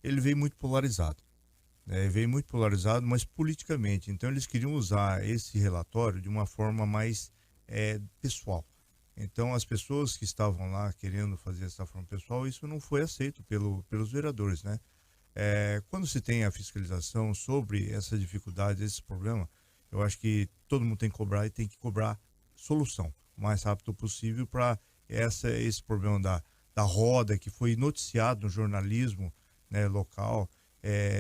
ele veio muito polarizado. Veio muito polarizado, mas politicamente. Então eles queriam usar esse relatório de uma forma mais pessoal. Então as pessoas que estavam lá querendo fazer essa forma pessoal, isso não foi aceito pelos vereadores, né? Quando se tem a fiscalização sobre essa dificuldade, esse problema, eu acho que todo mundo tem que cobrar e tem que cobrar solução o mais rápido possível para esse problema da roda que foi noticiado no jornalismo, né, local,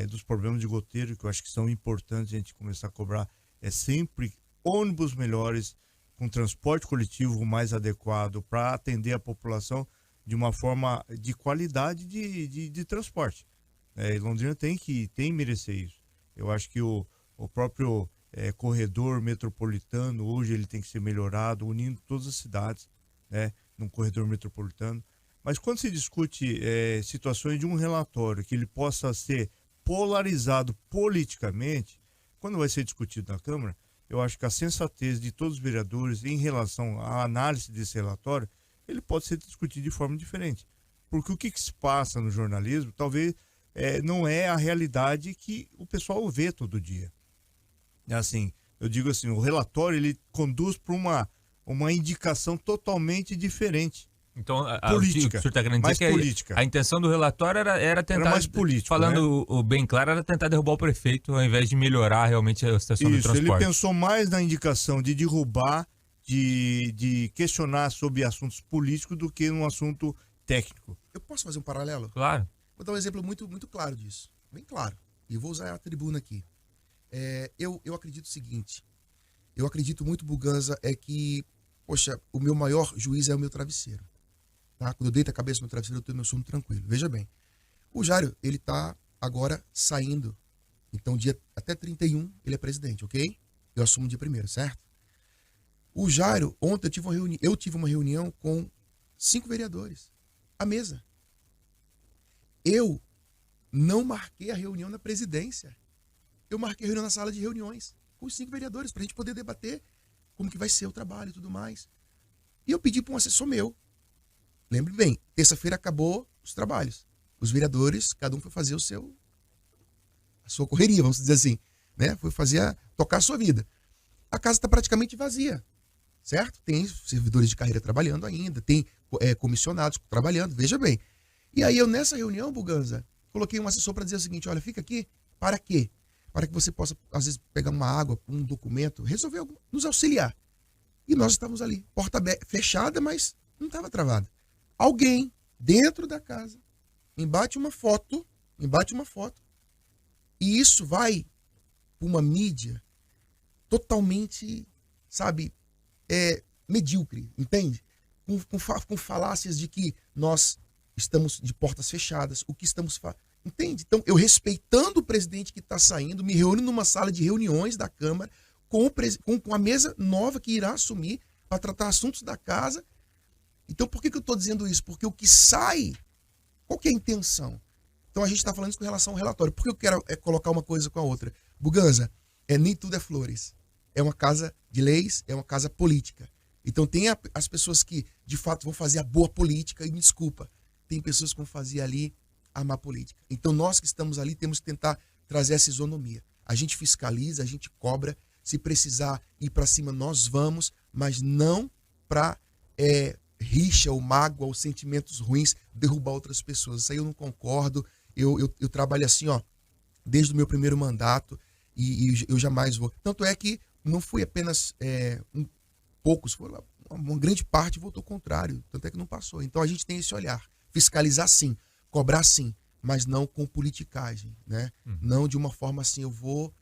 dos problemas de goteiro, que eu acho que são importantes a gente começar a cobrar, sempre ônibus melhores, com transporte coletivo mais adequado para atender a população de uma forma de qualidade de transporte. Londrina tem que merecer isso. Eu acho que o próprio corredor metropolitano, hoje ele tem que ser melhorado, unindo todas as cidades, né, num corredor metropolitano. Mas quando se discute situações de um relatório que ele possa ser polarizado politicamente, quando vai ser discutido na Câmara, eu acho que a sensatez de todos os vereadores em relação à análise desse relatório, ele pode ser discutido de forma diferente. Porque o que se passa no jornalismo, talvez não é a realidade que o pessoal vê todo dia. Assim, eu digo assim, o relatório ele conduz para uma indicação totalmente diferente, Então, política, o senhor está querendo dizer mais que política. A intenção do relatório era tentar, Era mais político, falando bem claro, era tentar derrubar o prefeito ao invés de melhorar realmente a situação do Isso, transporte. ele pensou mais na indicação de derrubar, de questionar sobre assuntos políticos do que num assunto técnico. Eu posso fazer um paralelo? Claro. Vou dar um exemplo muito claro disso. Bem claro. E vou usar a tribuna aqui. Eu acredito o seguinte. Eu acredito muito, Buganza, é que, poxa, o meu maior juiz é o meu travesseiro. Tá? Quando eu deito a cabeça no meu travesseiro, eu tenho meu sono tranquilo. Veja bem. O Jairo, ele tá agora saindo. Então, até 31, ele é presidente, ok? Eu assumo dia 1º, certo? O Jairo, ontem eu tive uma reunião com 5 vereadores. À mesa. Eu não marquei a reunião na presidência. Eu marquei a reunião na sala de reuniões com os 5 vereadores para a gente poder debater como que vai ser o trabalho e tudo mais. E eu pedi para um assessor meu. Lembre bem, terça-feira acabou os trabalhos. Os vereadores, cada um foi fazer a sua correria, vamos dizer assim, né? Foi tocar a sua vida. A casa está praticamente vazia, certo? Tem servidores de carreira trabalhando ainda, tem comissionados trabalhando, veja bem. E aí eu nessa reunião, Buganza, coloquei um assessor para dizer o seguinte, olha, fica aqui, para quê? Para que você possa, às vezes, pegar uma água, um documento, resolver nos auxiliar. E nós estávamos ali, porta fechada, mas não estava travada. Alguém dentro da casa me bate uma foto, e isso vai para uma mídia totalmente, sabe, medíocre, entende? Com falácias de que nós estamos de portas fechadas, o que estamos fazendo, entende? Então, eu respeitando o presidente que está saindo, me reúno numa sala de reuniões da Câmara com a mesa nova que irá assumir para tratar assuntos da casa. Então, por que eu estou dizendo isso? Porque o que sai, qual que é a intenção? Então, a gente está falando isso com relação ao relatório. Por que eu quero colocar uma coisa com a outra? Buganza, nem tudo é flores. É uma casa de leis, é uma casa política. Então, tem as pessoas que, de fato, vão fazer a boa política, e me desculpa, tem pessoas que vão fazer ali a má política. Então, nós que estamos ali temos que tentar trazer essa isonomia. A gente fiscaliza, a gente cobra. Se precisar ir para cima, nós vamos, mas não para rixa ou mágoa ou sentimentos ruins derrubar outras pessoas. Isso aí eu não concordo. Eu trabalho assim, ó, desde o meu primeiro mandato e eu jamais vou. Tanto é que não fui apenas poucos, uma grande parte votou contrário. Tanto é que não passou. Então a gente tem esse olhar. Fiscalizar sim, cobrar sim, mas não com politicagem, né? Não de uma forma assim, eu vou...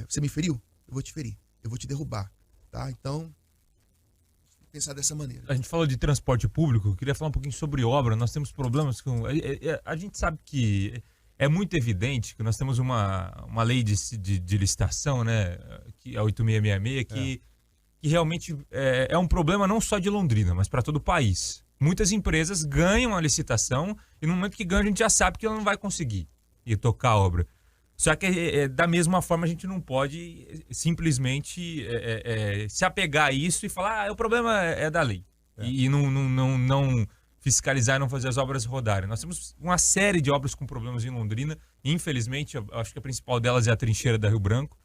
você me feriu? Eu vou te ferir. Eu vou te derrubar. Tá? Então, pensar dessa maneira. A gente falou de transporte público, eu queria falar um pouquinho sobre obra. Nós temos problemas com... A gente sabe que é muito evidente que nós temos uma lei de licitação, né? Que é a 8666, que realmente é um problema não só de Londrina, mas para todo o país. Muitas empresas ganham a licitação e no momento que ganham a gente já sabe que ela não vai conseguir ir tocar a obra. Só que da mesma forma a gente não pode simplesmente se apegar a isso e falar o problema é da lei. E não fiscalizar e não fazer as obras rodarem. Nós temos uma série de obras com problemas em Londrina. Infelizmente, eu acho que a principal delas é a trincheira da Rio Branco,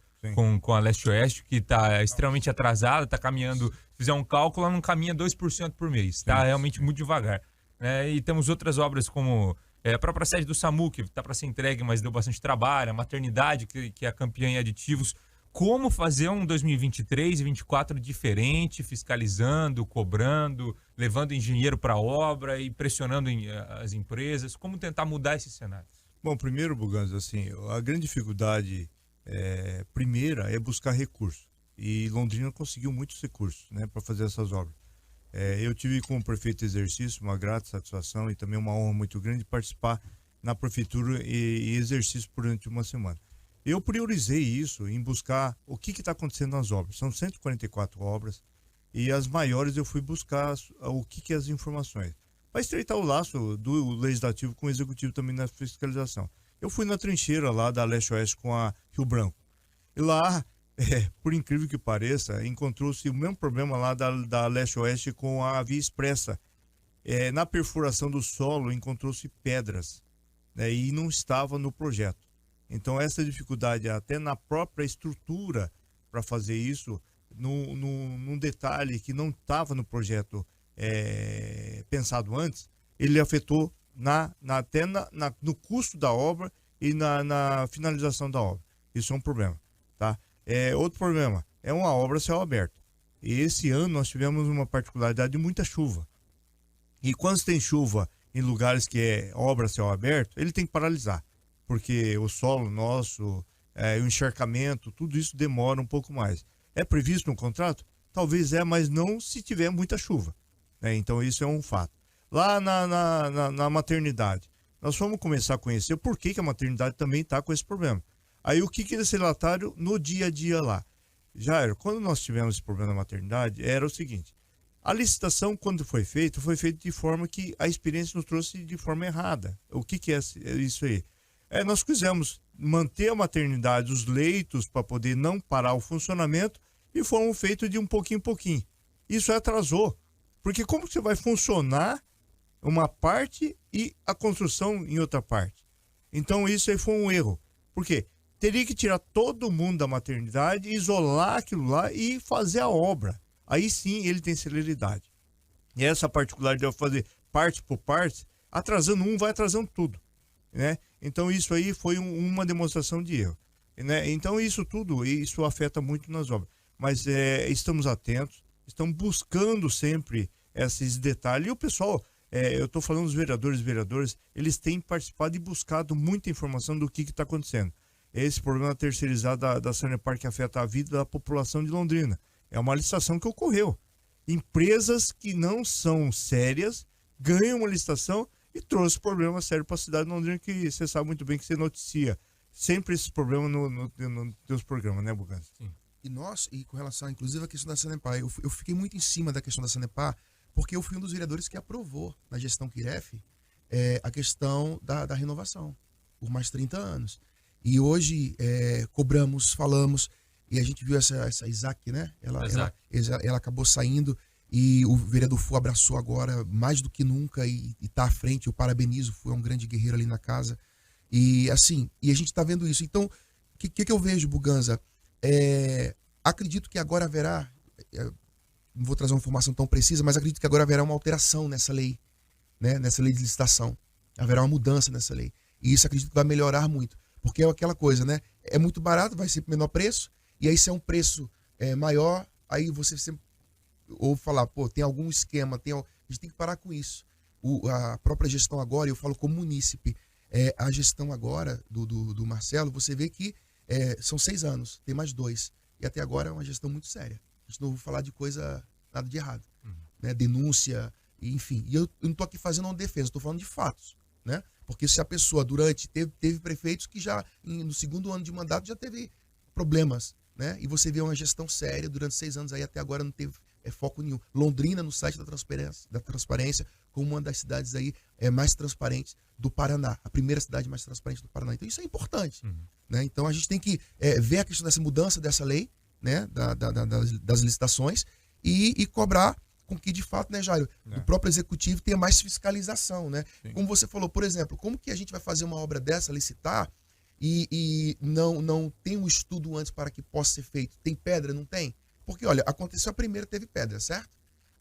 com a Leste-Oeste, que está extremamente atrasada, está caminhando, se fizer um cálculo, ela não caminha 2% por mês. Está realmente muito devagar. E temos outras obras como... a própria sede do SAMU, que está para ser entregue, mas deu bastante trabalho. A maternidade, que é a campeã em aditivos. Como fazer um 2023 e 2024 diferente, fiscalizando, cobrando, levando engenheiro para a obra e pressionando as empresas? Como tentar mudar esse cenário? Bom, primeiro, Buganza, assim, a grande dificuldade primeira é buscar recursos. E Londrina conseguiu muitos recursos, né, para fazer essas obras. Eu tive como prefeito de exercício uma grata satisfação e também uma honra muito grande de participar na prefeitura e exercício durante uma semana. Eu priorizei isso em buscar o que está acontecendo nas obras. São 144 obras e as maiores eu fui buscar o que as informações. Para estreitar o laço do legislativo com o executivo também na fiscalização. Eu fui na trincheira lá da Leste-Oeste com a Rio Branco. E lá... por incrível que pareça, encontrou-se o mesmo problema lá da Leste-Oeste com a Via Expressa. Na perfuração do solo encontrou-se pedras, né, e não estava no projeto. Então essa dificuldade até na própria estrutura para fazer isso, num detalhe que não estava no projeto pensado antes, ele afetou até no custo da obra e na finalização da obra. Isso é um problema, tá? Outro problema é uma obra a céu aberto. E esse ano nós tivemos uma particularidade de muita chuva. E quando tem chuva em lugares que é obra a céu aberto, ele tem que paralisar, porque o solo nosso, o encharcamento, tudo isso demora um pouco mais. É previsto no contrato? Talvez mas não se tiver muita chuva, né? Então isso é um fato. Lá na maternidade, nós vamos começar a conhecer por que a maternidade também está com esse problema. Aí o que eles relataram no dia a dia lá? Jairo, quando nós tivemos esse problema na maternidade, era o seguinte: a licitação, quando foi feita de forma que a experiência nos trouxe de forma errada. O que é isso aí? Nós quisemos manter a maternidade, os leitos, para poder não parar o funcionamento, e foram feitos de um pouquinho em pouquinho. Isso atrasou. Porque como que você vai funcionar uma parte e a construção em outra parte? Então isso aí foi um erro. Por quê? Teria que tirar todo mundo da maternidade, isolar aquilo lá e fazer a obra. Aí sim ele tem celeridade. E essa particularidade de fazer parte por parte, atrasando vai atrasando tudo, né? Então isso aí foi uma demonstração de erro, né? Então isso afeta muito nas obras. Mas estamos atentos, estamos buscando sempre esses detalhes. E o pessoal, eu estou falando dos vereadores, eles têm participado e buscado muita informação do que está acontecendo. Esse problema terceirizado da Sanepar que afeta a vida da população de Londrina. É uma licitação que ocorreu. Empresas que não são sérias ganham uma licitação e trouxe problema sério para a cidade de Londrina, que você sabe muito bem que você noticia sempre esses problemas nos seus programas, né, Buganza? Sim. E com relação, inclusive, à questão da Sanepar, eu fiquei muito em cima da questão da Sanepar, porque eu fui um dos vereadores que aprovou na gestão Kiref a questão da renovação por mais 30 anos. E hoje cobramos, falamos, e a gente viu essa Isaac, né? Ela acabou saindo e o vereador Fu abraçou agora mais do que nunca e está à frente. Eu parabenizo, Fu é um grande guerreiro ali na casa. E assim, e a gente está vendo isso. Então, o que eu vejo, Buganza? Acredito que agora haverá, não vou trazer uma informação tão precisa, mas acredito que agora haverá uma alteração nessa lei, né? Nessa lei de licitação. Haverá uma mudança nessa lei. E isso acredito que vai melhorar muito. Porque é aquela coisa, né? É muito barato, vai ser menor preço. E aí, se é um preço maior, aí você sempre ouve falar, pô, tem algum esquema, a gente tem que parar com isso. A própria gestão agora, eu falo como munícipe, a gestão agora do Marcelo, você vê que são 6 anos, tem mais 2. E até agora é uma gestão muito séria. A gente não ouve falar de coisa, nada de errado. Né? Denúncia, enfim. E eu não estou aqui fazendo uma defesa, estou falando de fatos. Né? Porque se a pessoa teve prefeitos que já, no segundo ano de mandato, já teve problemas. Né? E você vê uma gestão séria durante 6 anos aí, até agora não teve foco nenhum. Londrina, no site da transparência, como uma das cidades aí mais transparentes do Paraná, a primeira cidade mais transparente do Paraná. Então isso é importante. Né? Então a gente tem que ver a questão dessa mudança dessa lei, né? das licitações e cobrar com que de fato, né, Jairo, o próprio executivo tenha mais fiscalização. Né? Como você falou, por exemplo, como que a gente vai fazer uma obra dessa, licitar, e não tem um estudo antes para que possa ser feito? Tem pedra? Não tem? Porque, olha, aconteceu a primeira, teve pedra, certo?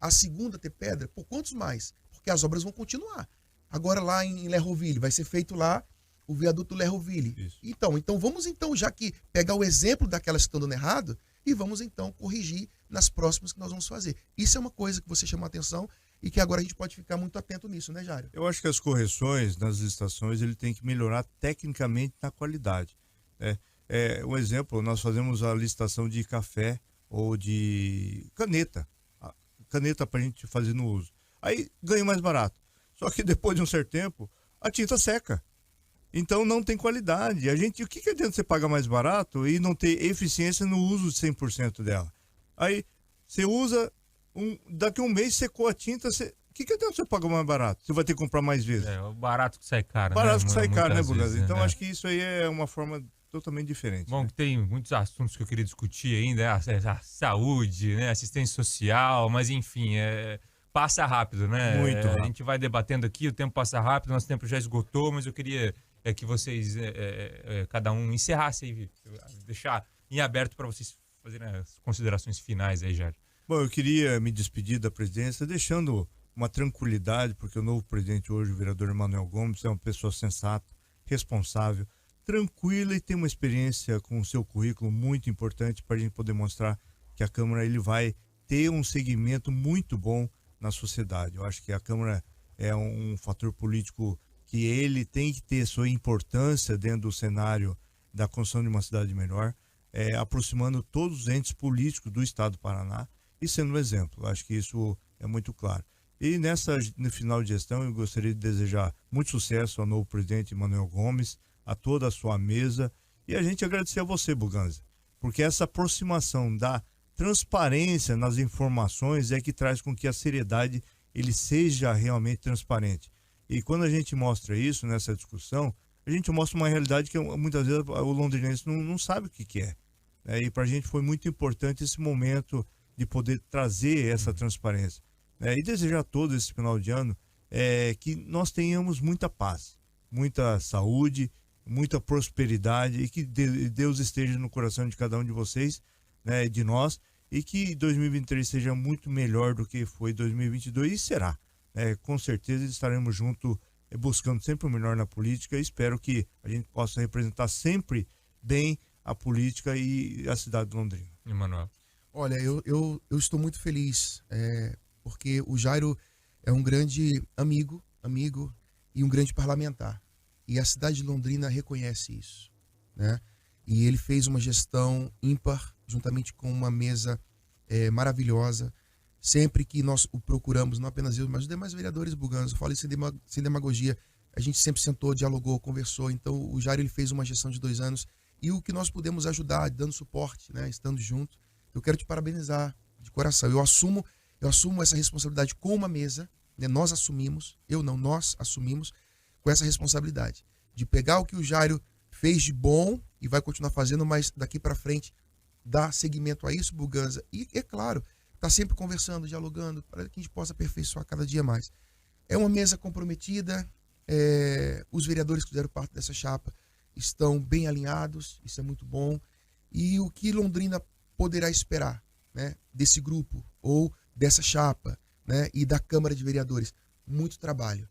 A segunda ter pedra, por quantos mais? Porque as obras vão continuar. Agora lá em Lerroville, vai ser feito lá o viaduto Lerroville. Então vamos já que pegar o exemplo daquelas que estão dando errado e vamos então corrigir nas próximas que nós vamos fazer. Isso é uma coisa que você chamou a atenção e que agora a gente pode ficar muito atento nisso, né, Jário? Eu acho que as correções nas licitações ele tem que melhorar tecnicamente na qualidade. Um exemplo, nós fazemos a licitação de café ou de caneta para a gente fazer no uso. Aí ganha mais barato. Só que depois de um certo tempo, a tinta seca. Então não tem qualidade. O que adianta você pagar mais barato e não ter eficiência no uso de 100% dela? Aí você usa, daqui a um mês secou a tinta, o que adianta você pagar mais barato? Você vai ter que comprar mais vezes. O barato que sai caro. Barato que sai caro, né, Buganza? Então acho que isso aí é uma forma totalmente diferente. Bom, né? tem muitos assuntos que eu queria discutir ainda, a saúde, né, assistência social, mas enfim, passa rápido, né? Muito rápido. A gente vai debatendo aqui, o tempo passa rápido, nosso tempo já esgotou, mas eu queria que vocês, cada um, encerrasse aí, deixar em aberto para vocês fazerem as considerações finais aí, Jair. Bom, eu queria me despedir da presidência, deixando uma tranquilidade, porque o novo presidente hoje, o vereador Emanuel Gomes, é uma pessoa sensata, responsável, tranquila e tem uma experiência com o seu currículo muito importante para a gente poder mostrar que a Câmara ele vai ter um segmento muito bom na sociedade. Eu acho que a Câmara é um fator político que ele tem que ter sua importância dentro do cenário da construção de uma cidade melhor, aproximando todos os entes políticos do Estado do Paraná e sendo um exemplo. Eu acho que isso é muito claro. E no final de gestão, eu gostaria de desejar muito sucesso ao novo presidente Emanuel Gomes, a toda a sua mesa, e a gente agradecer a você, Buganza, porque essa aproximação da transparência nas informações é que traz com que a seriedade ele seja realmente transparente. E quando a gente mostra isso nessa discussão, a gente mostra uma realidade que muitas vezes o londrinense não sabe o que é. E para a gente foi muito importante esse momento de poder trazer essa transparência. E desejar a todos esse final de ano que nós tenhamos muita paz, muita saúde, muita prosperidade e que Deus esteja no coração de cada um de vocês, de nós, e que 2023 seja muito melhor do que foi 2022 e será. Com certeza estaremos juntos buscando sempre o melhor na política e espero que a gente possa representar sempre bem a política e a cidade de Londrina. Emanuel. Olha, eu estou muito feliz, porque o Jairo é um grande amigo e um grande parlamentar. E a cidade de Londrina reconhece isso, né? E ele fez uma gestão ímpar, juntamente com uma mesa maravilhosa. Sempre que nós o procuramos, não apenas eu, mas os demais vereadores Buganza, eu falo isso sem demagogia, a gente sempre sentou, dialogou, conversou. Então o Jairo ele fez uma gestão de 2 anos e o que nós pudemos ajudar, dando suporte, né, estando junto, eu quero te parabenizar de coração. Eu assumo essa responsabilidade com uma mesa, né, nós assumimos com essa responsabilidade de pegar o que o Jairo fez de bom e vai continuar fazendo, mas daqui para frente dar seguimento a isso, Buganza. E é claro, tá sempre conversando, dialogando, para que a gente possa aperfeiçoar cada dia mais. É uma mesa comprometida, os vereadores que fizeram parte dessa chapa estão bem alinhados, isso é muito bom. E o que Londrina poderá esperar, né, desse grupo ou dessa chapa, né, e da Câmara de Vereadores? Muito trabalho,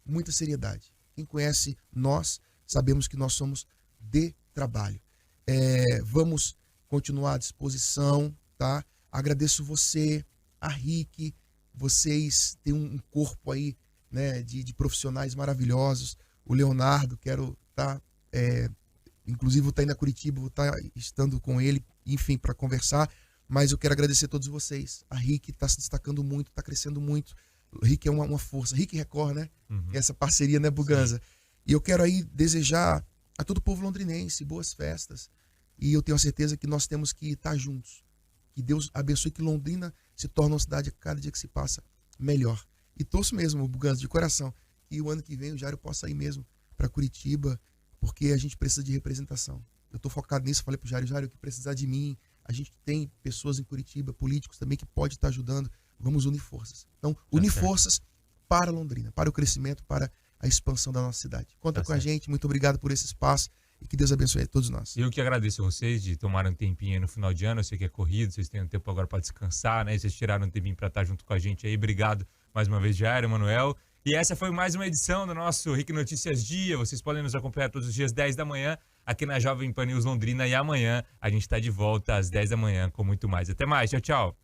muita seriedade. Quem conhece nós, sabemos que nós somos de trabalho. Vamos continuar à disposição, tá? Agradeço você, a Rick, vocês têm um corpo aí, né, de profissionais maravilhosos. O Leonardo, quero estar, inclusive vou estar indo a Curitiba, vou estar estando com ele, enfim, para conversar, mas eu quero agradecer a todos vocês. A Rick está se destacando muito, está crescendo muito. O Rick é uma força. Rick Record, né? Uhum. Essa parceria, né, Buganza? Sim. E eu quero aí desejar a todo o povo londrinense boas festas. E eu tenho a certeza que nós temos que estar juntos. Que Deus abençoe, que Londrina se torne uma cidade, cada dia que se passa, melhor. E torço mesmo, Buganza, de coração, que o ano que vem o Jairo possa ir mesmo para Curitiba, porque a gente precisa de representação. Eu estou focado nisso, falei pro Jairo, que precisar de mim, a gente tem pessoas em Curitiba, políticos também, que pode estar ajudando, vamos unir forças. Então, unir forças para Londrina, para o crescimento, para a expansão da nossa cidade. Conta com a gente, muito obrigado por esse espaço. E que Deus abençoe a todos nós. Eu que agradeço a vocês de tomarem um tempinho aí no final de ano. Eu sei que é corrido, vocês têm um tempo agora para descansar, né? Vocês tiraram um tempinho para estar junto com a gente aí. Obrigado mais uma vez, Jairo, Emanuel. E essa foi mais uma edição do nosso Rick Notícias Dia. Vocês podem nos acompanhar todos os dias, 10 da manhã, aqui na Jovem Pan News Londrina. E amanhã a gente está de volta às 10 da manhã com muito mais. Até mais, tchau, tchau.